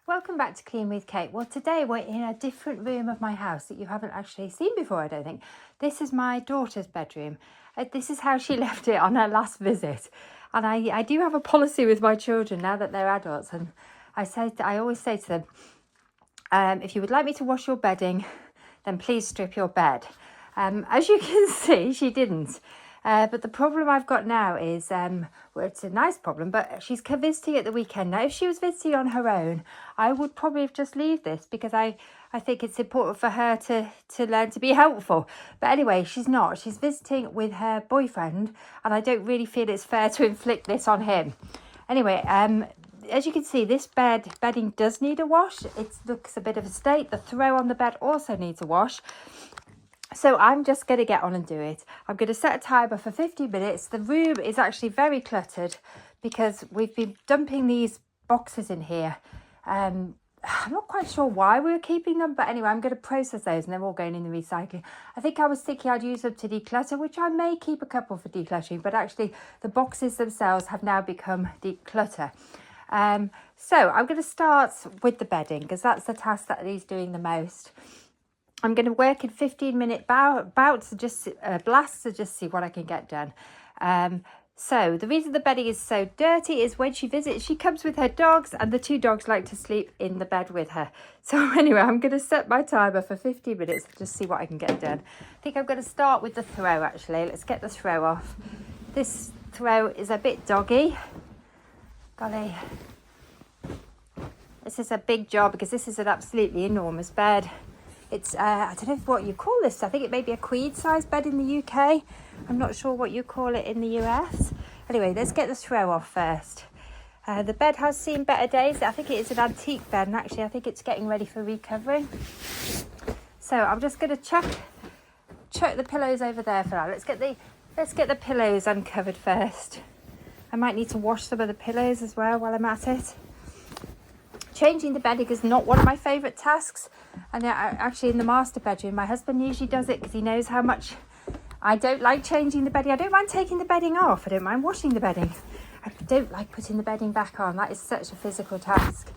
Welcome back to Clean with Kate. Well, today we're in a different room of my house that you haven't actually seen before, I don't think. This is my daughter's bedroom. This is how she left it on her last visit. And I do have a policy with my children now that they're adults. And I always say to them, if you would like me to wash your bedding, then please strip your bed. As you can see, she didn't. But the problem I've got now is, well, it's a nice problem, but she's visiting at the weekend. Now, if she was visiting on her own, I would probably have just leave this because I think it's important for her to learn to be helpful. But anyway, she's not. She's visiting with her boyfriend, and I don't really feel it's fair to inflict this on him. Anyway, as you can see, this bedding does need a wash. It looks a bit of a state. The throw on the bed also needs a wash. So I'm just going to get on and do it. I'm going to set a timer for 50 minutes. The room is actually very cluttered because we've been dumping these boxes in here. I'm not quite sure why we were keeping them, but anyway, I'm going to process those and they're all going in the recycling. I think I was thinking I'd use them to declutter, which I may keep a couple for decluttering, but actually the boxes themselves have now become declutter. So I'm going to start with the bedding because that's the task that needs doing the most. I'm going to work in 15-minute bouts, blasts to just see what I can get done. So the reason the bedding is so dirty is when she visits, she comes with her dogs and the two dogs like to sleep in the bed with her. So anyway, I'm going to set my timer for 15 minutes to just see what I can get done. I think I'm going to start with the throw actually. Let's get the throw off. This throw is a bit doggy. Golly. This is a big job because this is an absolutely enormous bed. It's, I don't know what you call this. I think it may be a queen size bed in the UK. I'm not sure what you call it in the US. Anyway, let's get the throw off first. The bed has seen better days. I think it is an antique bed and actually I think it's getting ready for recovering. So I'm just going to chuck the pillows over there for now. Let's get the pillows uncovered first. I might need to wash some of the pillows as well while I'm at it. Changing the bedding is not one of my favourite tasks, and actually in the master bedroom my husband usually does it because he knows how much I don't like changing the bedding. I don't mind taking the bedding off, I don't mind washing the bedding. I don't like putting the bedding back on. That is such a physical task,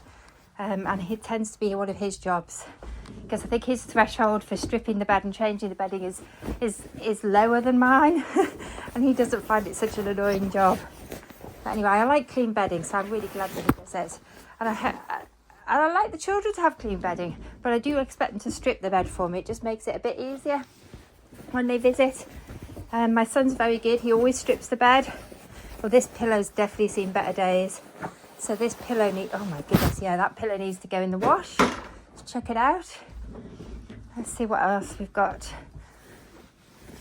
and it tends to be one of his jobs because I think his threshold for stripping the bed and changing the bedding is lower than mine and he doesn't find it such an annoying job. But anyway, I like clean bedding, so I'm really glad that he does it. And I like the children to have clean bedding, but I do expect them to strip the bed for me. It just makes it a bit easier when they visit. My son's very good. He always strips the bed. Well, this pillow's definitely seen better days. So this pillow oh my goodness, yeah, that pillow needs to go in the wash. Let's check it out. Let's see what else we've got.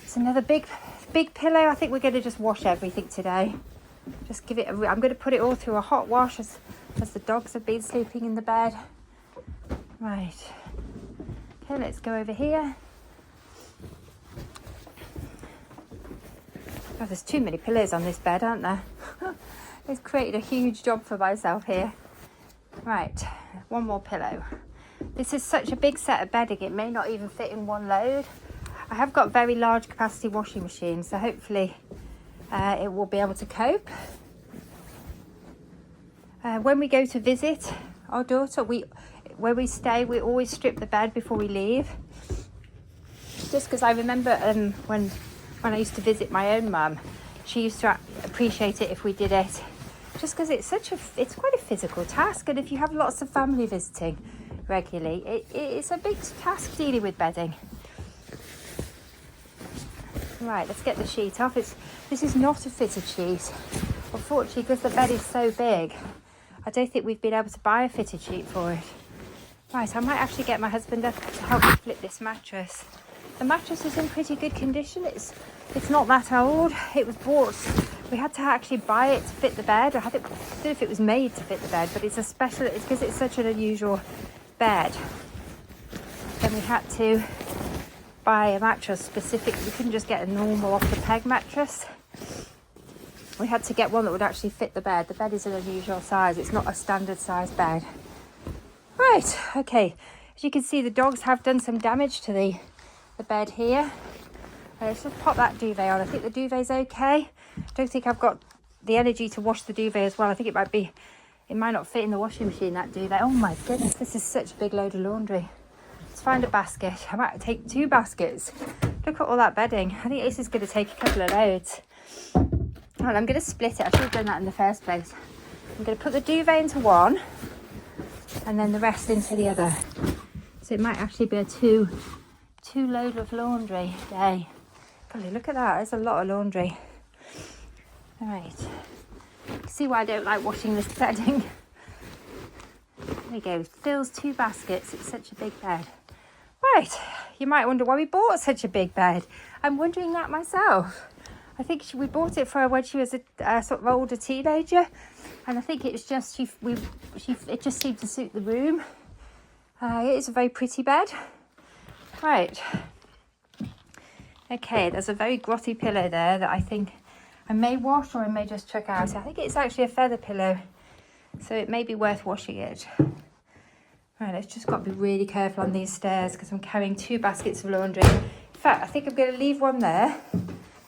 It's another big pillow. I think we're going to just wash everything today. Just give it I'm going to put it all through a hot wash as the dogs have been sleeping in the bed. Right. Okay, let's go over here. Oh, there's too many pillows on this bed, aren't there? It's created a huge job for myself here. Right, one more pillow. This is such a big set of bedding, it may not even fit in one load. I have got very large capacity washing machines, so hopefully it will be able to cope. When we go to visit our daughter, where we stay, we always strip the bed before we leave. Just because I remember when I used to visit my own mum, she used to appreciate it if we did it. Just because it's quite a physical task, and if you have lots of family visiting regularly, it's a big task dealing with bedding. Right, let's get the sheet off. This is not a fitted sheet. Unfortunately, because the bed is so big, I don't think we've been able to buy a fitted sheet for it. Right, I might actually get my husband to help me flip this mattress. The mattress is in pretty good condition. It's not that old. It was bought. We had to actually buy it to fit the bed. I don't know if it was made to fit the bed, but it's because it's such an unusual bed. Then we had to buy a mattress specifically. We couldn't just get a normal off the peg mattress. We had to get one that would actually fit the bed. The bed is an unusual size. It's not a standard size bed. Right, okay. As you can see, the dogs have done some damage to the bed here. Let's just pop that duvet on. I think the duvet's okay. I don't think I've got the energy to wash the duvet as well. I think it might be it might not fit in the washing machine, that duvet. Oh my goodness, this is such a big load of laundry. Let's find a basket. I might take 2 baskets. Look at all that bedding. I think this is going to take a couple of loads. Well, I'm going to split it. I should have done that in the first place. I'm going to put the duvet into one and then the rest into the other. So it might actually be a two load of laundry day. Golly, look at that. There's a lot of laundry. All right. See why I don't like washing this bedding. There we go. Fills 2 baskets. It's such a big bed. Right. You might wonder why we bought such a big bed. I'm wondering that myself. I think we bought it for her when she was a sort of older teenager, and I think it's just it just seemed to suit the room. It is a very pretty bed. Right. Okay, there's a very grotty pillow there that I think I may wash or I may just chuck out. I think it's actually a feather pillow, so it may be worth washing it. Right, let's just got to be really careful on these stairs because I'm carrying 2 baskets of laundry. In fact, I think I'm going to leave one there.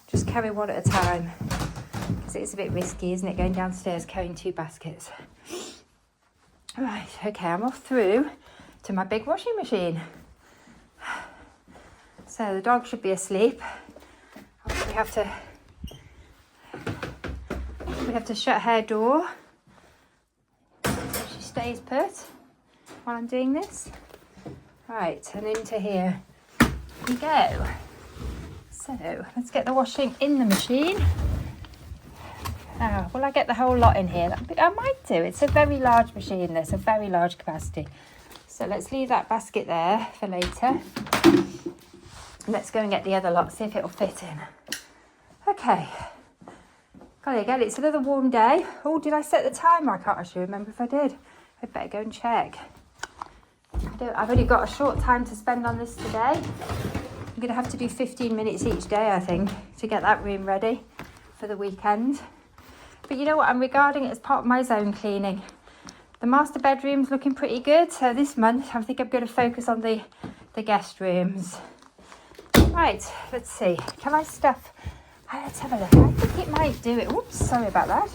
Just carry one at a time because it's a bit risky, isn't it, going downstairs carrying 2 baskets. Right, okay, I'm off through to my big washing machine. So the dog should be asleep. We have to shut her door so she stays put while I'm doing this. Right, and into here we go. So let's get the washing in the machine. Will I get the whole lot in here? I might do. It's a very large machine. There's a very large capacity. So let's leave that basket there for later. Let's go and get the other lot, see if it'll fit in. Okay. Got it again. It's another warm day. Oh, did I set the timer? I can't actually remember if I did. I'd better go and check. I've only got a short time to spend on this today. I'm going to have to do 15 minutes each day, I think, to get that room ready for the weekend. But you know what? I'm regarding it as part of my zone cleaning. The master bedroom's looking pretty good. So this month, I think I'm going to focus on the guest rooms. Right, let's see. Can I stuff? Let's have a look. I think it might do it. Oops, sorry about that.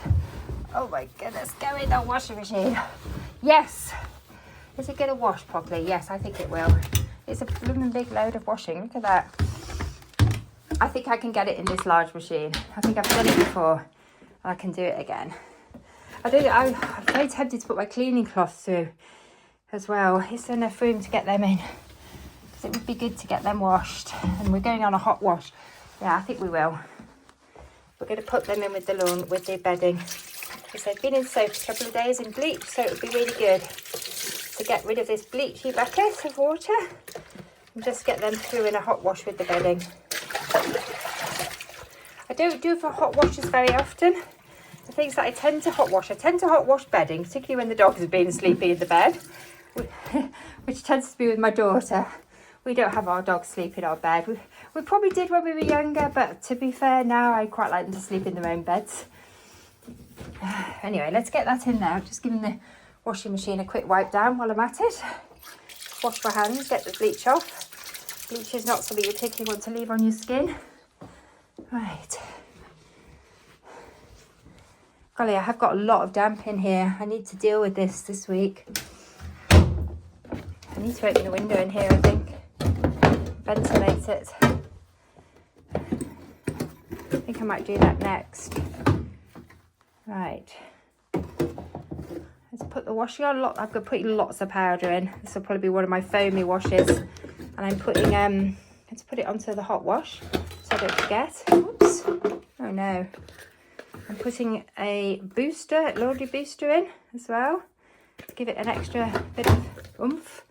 Oh my goodness, go in the washing machine. Yes. Is it going to wash properly? Yes, I think it will. It's a blooming big load of washing. Look at that. I think I can get it in this large machine. I think I've done it before. I can do it again. I'm very tempted to put my cleaning cloths through as well. Is there enough room to get them in? Because it would be good to get them washed. And we're going on a hot wash. Yeah, I think we will. We're going to put them in with the bedding. Because they've been in soak a couple of days in bleach, so it would be really good to get rid of this bleachy bucket of water and just get them through in a hot wash with the bedding. I don't do for hot washes very often. The things that I tend to hot wash bedding, particularly when the dog has been sleeping in the bed, which tends to be with my daughter. We don't have our dogs sleep in our bed. We probably did when we were younger, but to be fair, now I quite like them to sleep in their own beds. Anyway, let's get that in now. Just giving the washing machine a quick wipe down while I'm at it. Wash my hands, get the bleach off. Bleach is not something you particularly want to leave on your skin. Right. Golly, I have got a lot of damp in here. I need to deal with this week. I need to open the window in here, I think. Ventilate it. I think I might do that next. Right. Let's put the washing on. I've got putting lots of powder in. This will probably be one of my foamy washes. And I'm putting, let's put it onto the hot wash so I don't forget. Oops. Oh no. I'm putting a booster, laundry booster in as well to give it an extra bit of oomph.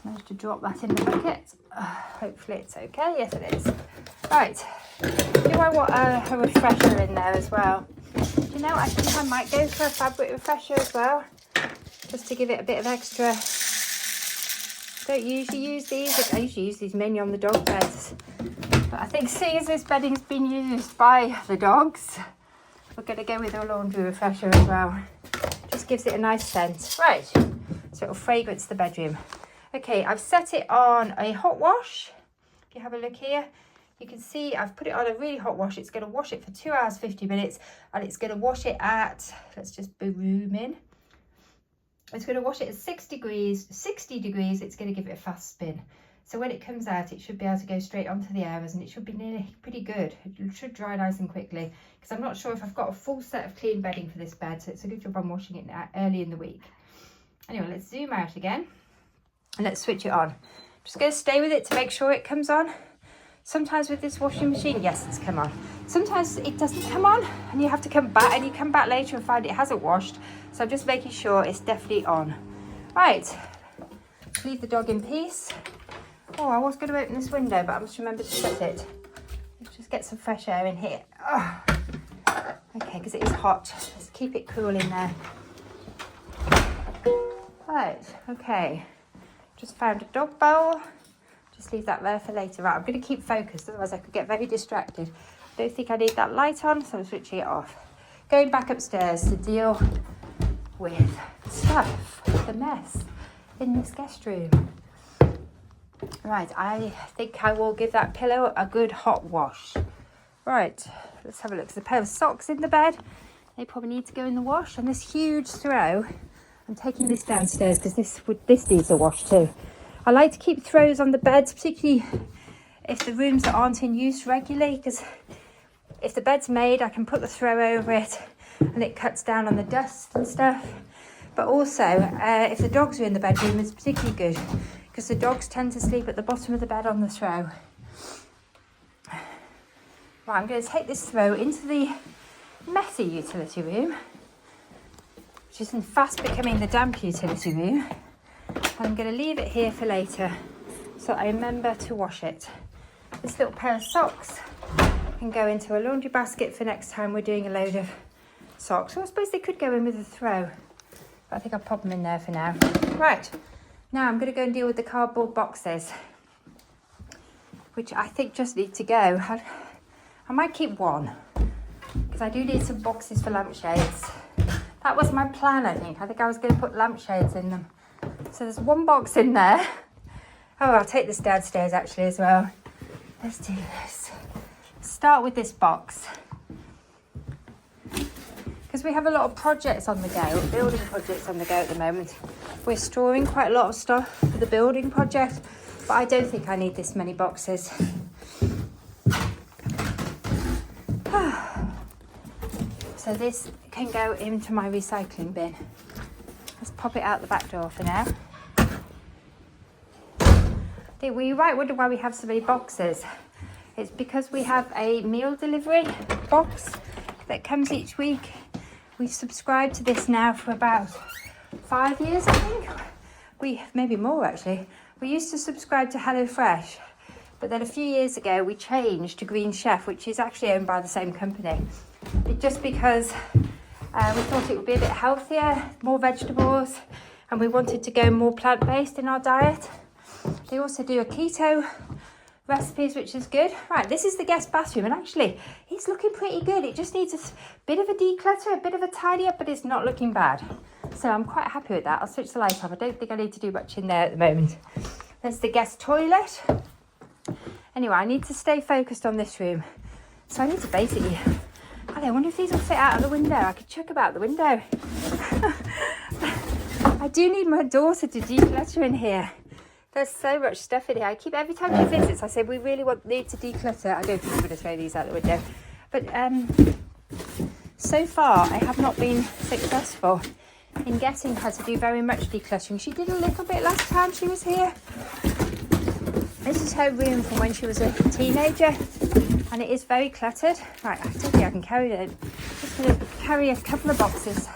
Managed to drop that in the bucket. Hopefully it's okay. Yes, it is. Right. Do I want a refresher in there as well? You know, I think I might go for a fabric refresher as well, just to give it a bit of extra. Don't usually use these. I usually use these mainly on the dog beds. But I think seeing as this bedding's been used by the dogs, we're going to go with a laundry refresher as well. Just gives it a nice scent. Right, so it'll fragrance the bedroom. Okay, I've set it on a hot wash. If you have a look here, You can see I've put it on a really hot wash. It's going to wash it for 2 hours, 50 minutes, and it's going to wash it at, let's just zoom in. It's going to wash it at 60 degrees. It's going to give it a fast spin. So when it comes out, it should be able to go straight onto the areas, and it should be nearly pretty good. It should dry nice and quickly, because I'm not sure if I've got a full set of clean bedding for this bed, so it's a good job I'm washing it early in the week. Anyway, let's zoom out again, and let's switch it on. I'm just going to stay with it to make sure it comes on. Sometimes with this washing machine, yes, it's come on. Sometimes it doesn't come on, and you have to come back, and you come back later and find it hasn't washed. So I'm just making sure it's definitely on. Right, leave the dog in peace. Oh, I was going to open this window, but I must remember to shut it. Let's just get some fresh air in here. Oh. Okay, because it is hot. Let's keep it cool in there. Right, okay. Just found a dog bowl. Just leave that there for later. Right, I'm going to keep focused, otherwise I could get very distracted. I don't think I need that light on, so I'm switching it off. Going back upstairs to deal with stuff, the mess in this guest room. Right, I think I will give that pillow a good hot wash. Right, let's have a look. There's a pair of socks in the bed. They probably need to go in the wash. And this huge throw, I'm taking this downstairs because this needs a wash too. I like to keep throws on the beds, particularly if the rooms aren't in use regularly, because if the bed's made, I can put the throw over it and it cuts down on the dust and stuff. But also, if the dogs are in the bedroom, it's particularly good, because the dogs tend to sleep at the bottom of the bed on the throw. Right, I'm going to take this throw into the messy utility room, which is fast becoming the damp utility room. I'm going to leave it here for later, so I remember to wash it. This little pair of socks can go into a laundry basket for next time we're doing a load of socks. Well, I suppose they could go in with a throw, but I think I'll pop them in there for now. Right, now I'm going to go and deal with the cardboard boxes, which I think just need to go. I might keep one, because I do need some boxes for lampshades. That was my plan, I think. I think I was going to put lampshades in them. So there's one box in there. Oh, I'll take this downstairs actually as well. Let's do this. Start with this box, because we have a lot of projects on the go, building projects on the go at the moment. We're storing quite a lot of stuff for the building project, but I don't think I need this many boxes. So this can go into my recycling bin. Let's pop it out the back door for now. You might wonder why we have so many boxes. It's because we have a meal delivery box that comes each week. We've subscribed to this now for about 5 years, I think. Maybe more actually. We used to subscribe to HelloFresh, but then a few years ago we changed to Green Chef, which is actually owned by the same company. Just because we thought it would be a bit healthier, more vegetables, and we wanted to go more plant-based in our diet. They also do a keto recipes, which is good. Right, this is the guest bathroom, and actually it's looking pretty good. It just needs a bit of a declutter, a bit of a tidy up, but it's not looking bad. So I'm quite happy with that. I'll switch the light off. I don't think I need to do much in there at the moment. There's the guest toilet. Anyway, I need to stay focused on this room. So I need to basically, I wonder if these will fit out of the window. I could chuck about the window. I do need my daughter to declutter in here. There's so much stuff in here. Every time she visits, I say, we really need to declutter. I don't think I'm going to throw these out the window. But so far, I have not been successful in getting her to do very much decluttering. She did a little bit last time she was here. This is her room from when she was a teenager, and it is very cluttered. Right, I don't think I can carry it. I'm just going to carry a couple of boxes.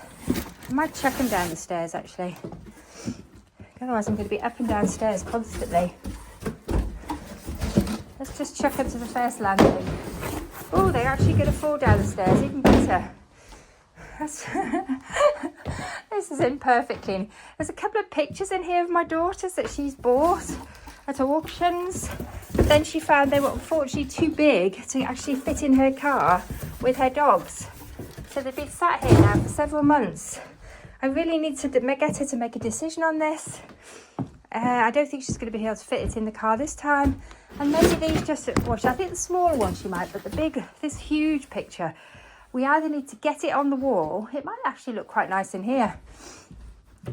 I might chuck them down the stairs, actually. Otherwise, I'm going to be up and down stairs constantly. Let's just chuck them to the first landing. Oh, they're actually going to fall down the stairs, even better. This is imperfect cleaning. There's a couple of pictures in here of my daughters that she's bought at auctions. But then she found they were unfortunately too big to actually fit in her car with her dogs. So they've been sat here now for several months. I really need to get her to make a decision on this. I don't think she's going to be able to fit it in the car this time. And maybe these just, well, I think the smaller one she might, but the big, this huge picture, we either need to get it on the wall. It might actually look quite nice in here.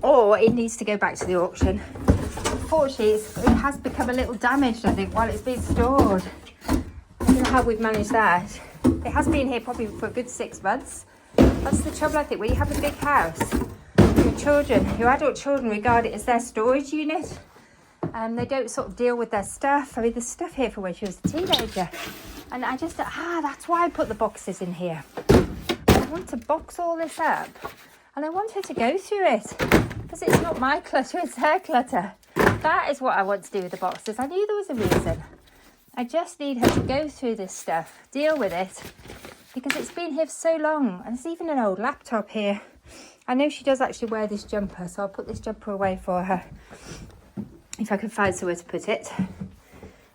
Or it needs to go back to the auction. Unfortunately, it has become a little damaged, I think, while it's been stored. I don't know how we've managed that. It has been here probably for a good 6 months. That's the trouble, I think, when you have a big house. Your children, your adult children regard it as their storage unit. And they don't sort of deal with their stuff. I mean, there's stuff here from when she was a teenager. And I just, that's why I put the boxes in here. I want to box all this up. And I want her to go through it. Because it's not my clutter, it's her clutter. That is what I want to do with the boxes. I knew there was a reason. I just need her to go through this stuff, deal with it. Because it's been here for so long. And there's even an old laptop here. I know she does actually wear this jumper, so I'll put this jumper away for her. If I can find somewhere to put it.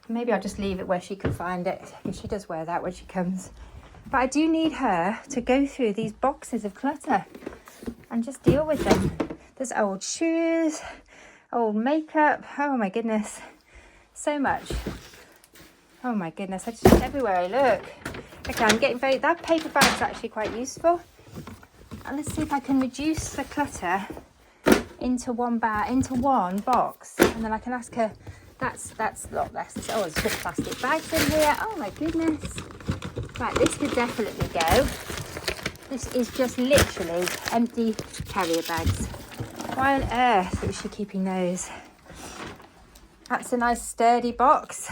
Maybe I'll just leave it where she can find it, because she does wear that when she comes. But I do need her to go through these boxes of clutter and just deal with them. There's old shoes, old makeup. Oh my goodness, so much. Oh my goodness, I just everywhere I look. Okay, I'm getting that paper bag's actually quite useful. And let's see if I can reduce the clutter into one box, and then I can ask her. That's a lot less. Oh, there's just plastic bags in here. Oh my goodness. Right, this could definitely go. This is just literally empty carrier bags. Why on earth is she keeping those? That's a nice sturdy box.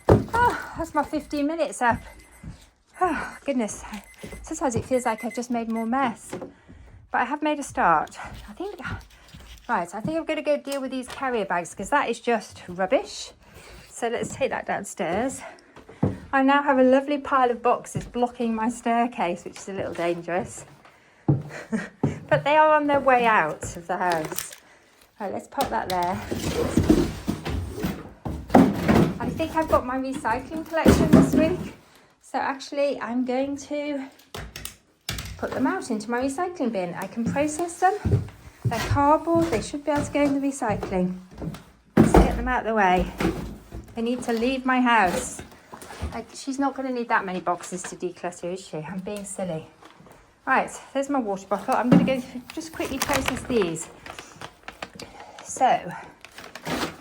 Oh, that's my 15 minutes up. Oh goodness. Sometimes it feels like I've just made more mess. But I have made a start. I think I'm going to go deal with these carrier bags, because that is just rubbish. So let's take that downstairs. I now have a lovely pile of boxes blocking my staircase, which is a little dangerous. But they are on their way out of the house. Right, let's pop that there. I think I've got my recycling collection this week. So actually I'm going to put them out into my recycling bin. I can process them. They're cardboard, they should be able to go in the recycling. Let's get them out of the way. They need to leave my house. She's not going to need that many boxes to declutter, is she? I'm being silly. Right, there's my water bottle. I'm going to go just quickly process these. So,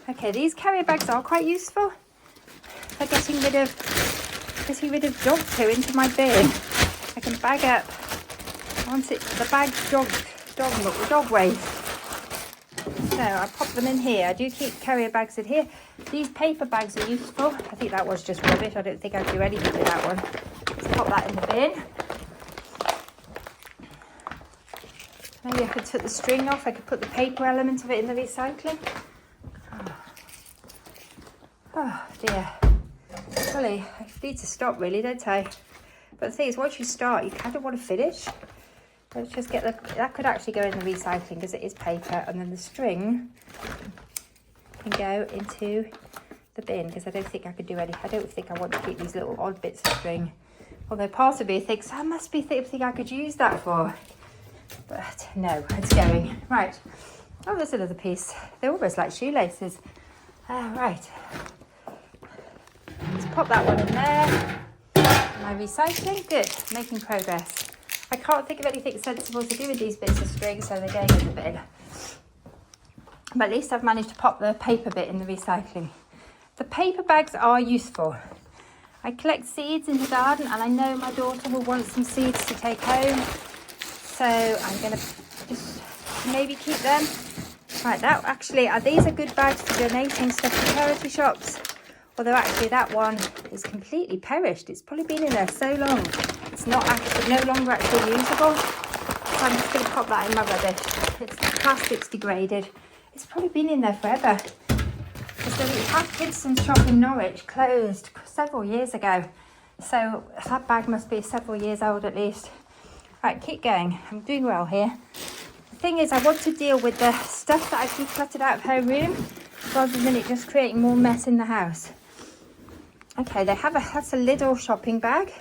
okay, these carrier bags are quite useful for getting rid of dog poo into my bin. I can bag up, the bag dog waste. So I pop them in here. I do keep carrier bags in here. These paper bags are useful. I think that was just rubbish. I don't think I'd do anything with that one. Let's pop that in the bin. Maybe I could take the string off. I could put the paper element of it in the recycling. Oh dear. Golly, I need to stop really, don't I? But the thing is, once you start, you kind of want to finish. Let's just get that could actually go in the recycling because it is paper, and then the string can go into the bin, because I don't think I could do any. I don't think I want to keep these little odd bits of string. Although part of me thinks I must be thinking I could use that for. But no, it's going. Right. Oh, there's another piece. They're almost like shoelaces. Right. Let's pop that one in there. My recycling. Good. Making progress. I can't think of anything sensible to do with these bits of string, so they're going in the bin. But at least I've managed to pop the paper bit in the recycling. The paper bags are useful. I collect seeds in the garden, and I know my daughter will want some seeds to take home. So I'm going to just maybe keep them. Right, that actually, these are good bags for donating stuff to charity shops. Although actually that one is completely perished. It's probably been in there so long. It's not actually, no longer actually usable. So I'm just going to pop that in my rubbish. The plastic's degraded. It's probably been in there forever. Because the Atkinson shop in Norwich closed several years ago. So that bag must be several years old at least. Right, keep going. I'm doing well here. The thing is, I want to deal with the stuff that I've decluttered out of her room rather than it just creating more mess in the house. Okay, that's a Lidl shopping bag.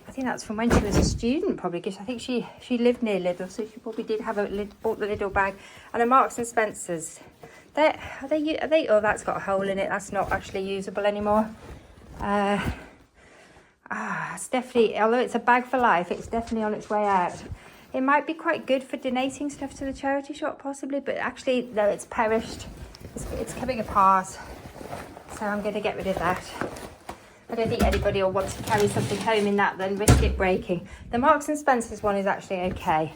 I think that's from when she was a student, probably, because I think she lived near Lidl, so she probably did have bought the Lidl bag. And a Marks and Spencer's. Are they? Oh, that's got a hole in it. That's not actually usable anymore. It's definitely, although it's a bag for life, it's definitely on its way out. It might be quite good for donating stuff to the charity shop possibly, but actually, no, it's perished. It's coming apart. So I'm going to get rid of that. I don't think anybody will want to carry something home in that, then risk it breaking. The Marks and Spencer's one is actually okay.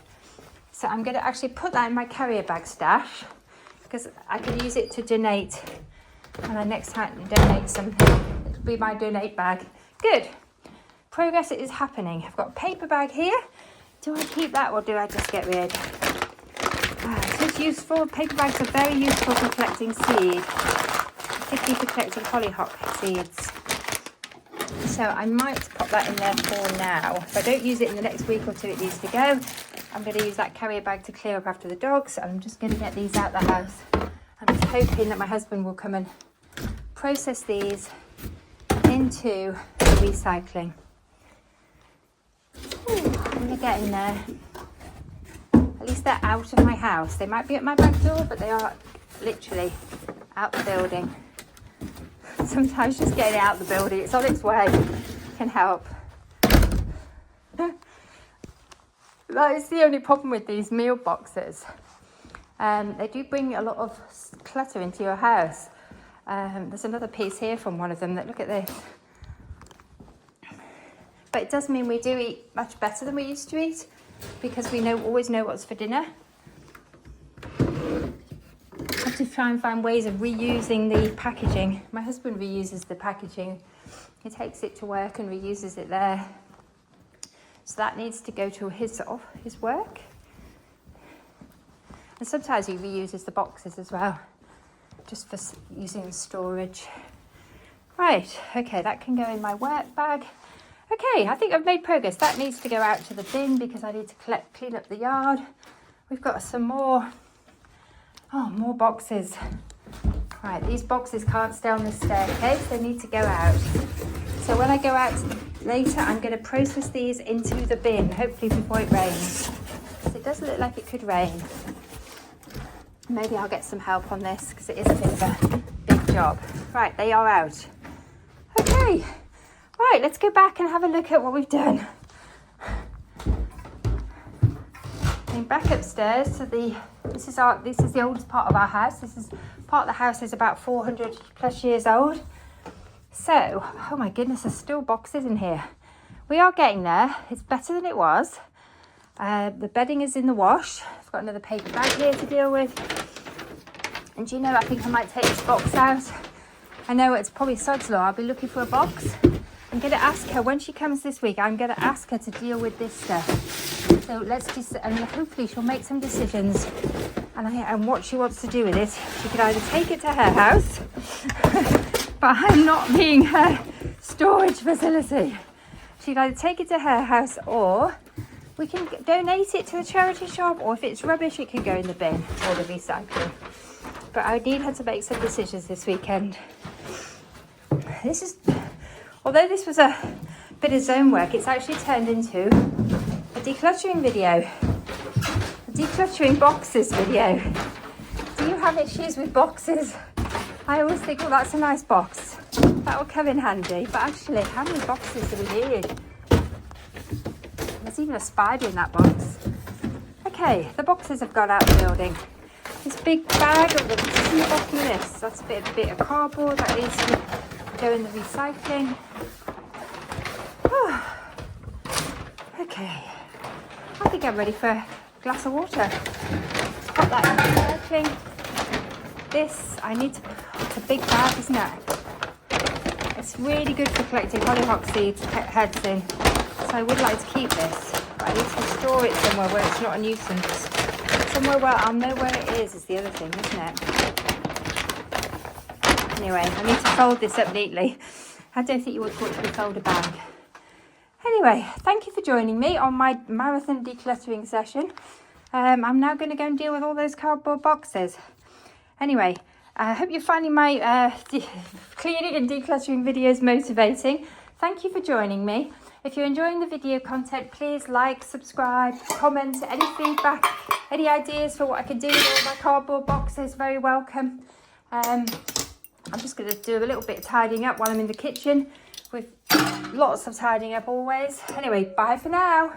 So I'm going to actually put that in my carrier bag stash, because I can use it to donate. And I next time donate something, it'll be my donate bag. Good. Progress is happening. I've got a paper bag here. Do I keep that or do I just get rid? So it's useful. Paper bags are very useful for collecting seed, particularly for collecting hollyhock seeds. So I might pop that in there for now. If I don't use it in the next week or two, it needs to go. I'm going to use that carrier bag to clear up after the dogs. And I'm just going to get these out the house. I'm hoping that my husband will come and process these into recycling. I'm going to get in there. At least they're out of my house. They might be at my back door, but they are literally out the building. Sometimes just getting it out the building, it's on its way, can help. That is the only problem with these meal boxes. They do bring a lot of clutter into your house. There's another piece here from one of them that, look at this. But it does mean we do eat much better than we used to eat, because we always know what's for dinner. I have to try and find ways of reusing the packaging. My husband reuses the packaging. He takes it to work and reuses it there. So that needs to go to his work. And sometimes he reuses the boxes as well, just for using storage. Right, okay, that can go in my work bag. Okay, I think I've made progress. That needs to go out to the bin because I need to clean up the yard. We've got some more boxes. Right, these boxes can't stay on the staircase. They need to go out. So when I go out later, I'm going to process these into the bin, hopefully before it rains. So it does look like it could rain. Maybe I'll get some help on this because it is a bit of a big job. Right, they are out. Okay. Right, let's go back and have a look at what we've done. Going back upstairs to this is the oldest part of our house. This is part of the house is about 400 plus years old. So, oh my goodness, there's still boxes in here. We are getting there. It's better than it was. The bedding is in the wash. I've got another paper bag here to deal with. And you know, I think I might take this box out. I know it's probably sod's law. I'll be looking for a box. I'm going to ask her, when she comes this week, I'm going to ask her to deal with this stuff. So let's just, and hopefully she'll make some decisions and what she wants to do with it. She could either take it to her house, but I'm not being her storage facility. She'd either take it to her house, or we can donate it to the charity shop, or if it's rubbish, it can go in the bin or the recycling. But I need her to make some decisions this weekend. Although this was a bit of zone work, it's actually turned into a decluttering video, a decluttering boxes video. Do you have issues with boxes? I always think, well, that's a nice box. That will come in handy. But actually, how many boxes do we need? There's even a spider in that box. Okay, the boxes have gone out the building. This big bag of the bottom of this, that's a bit of cardboard that needs to go in the recycling. Oh. Okay, I think I'm ready for a glass of water. Let's pop that in the recycling. This, it's a big bag, isn't it? It's really good for collecting hollyhock seeds, heads in. So I would like to keep this, but I need to store it somewhere where it's not a nuisance. Somewhere where I'll know where it is the other thing, isn't it? Anyway, I need to fold this up neatly. I don't think you would want to be fold a bag. Anyway, thank you for joining me on my marathon decluttering session. I'm now going to go and deal with all those cardboard boxes. Anyway, I hope you're finding my cleaning and decluttering videos motivating. Thank you for joining me. If you're enjoying the video content, please like, subscribe, comment, any feedback, any ideas for what I can do with all my cardboard boxes, very welcome. I'm just going to do a little bit of tidying up while I'm in the kitchen, with lots of tidying up always. Anyway, bye for now.